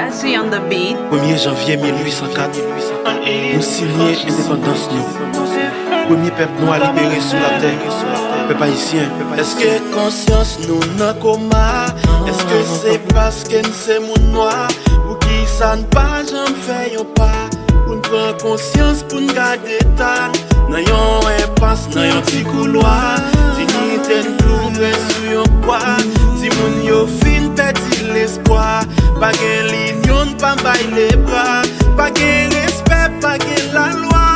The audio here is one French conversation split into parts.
Jazzy on the beat. 1er janvier 1804, nous signons l'indépendance nous. Premier peuple noir libéré sur la terre, peuple haïtien. Est-ce que conscience nous n'a coma? Est-ce que c'est parce que nous sommes moun noir? Pour qui ça ne pas jamais fait un pas? Pour nous prendre conscience, pour nous garder tan. Dans yon impasse, dans yon petit couloir. Dignité nous sur yon poids. Si moun yo fin perdit l'espoir. Pas gen ligne, pas bail les bras. Pas gen respect, pas gen la loi.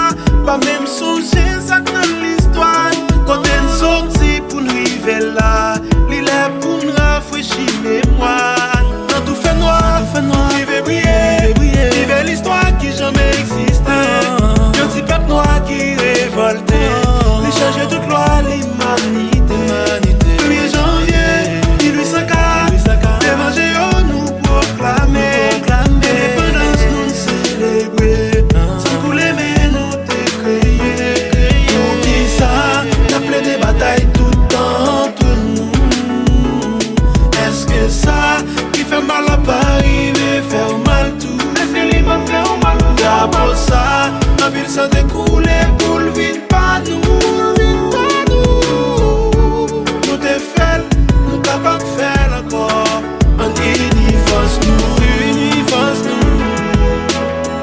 Pas même songer ça dans l'histoire. Quand on sorti pour nous arriver là. L'île est pour nous rafraîchir mémoire. Dans tout fait noir, vive briller. Vive l'histoire qui jamais existé. Y'a un petit peuple noir qui révolté. Les changer toute loi, l'humanité. 1er janvier 1804, l'évangile nous proclamer. L'indépendance nous célébrer. Sans couler mais nous décrier. Pour qui ça, t'appelait des batailles tout le temps entre nous. Est-ce que ça, qui fait mal à Paris, veut faire mal tout? Est-ce que l'il va faire mal tout? Y'a pour ça, la ville s'est découlée pour le vide pas nous. Nous t'es fait, nous t'as pas fait encore. Un universe nous, universe nous.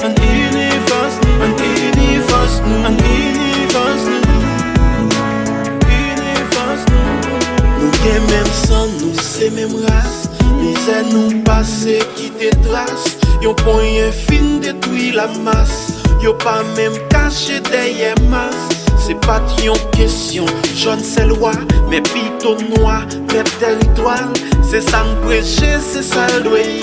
Un universe nous, un universe nous, un universe nous. Universe nous. Nous gagne même sang, nous c'est même race. Misère nous passé qui te trace. Yon point infini détruit la masse. Yo pas même caché derrière masse. C'est pas yon question, jaune c'est loi, mais plutôt noir, mais territoire. C'est ça nous prêcher, c'est ça le doyer.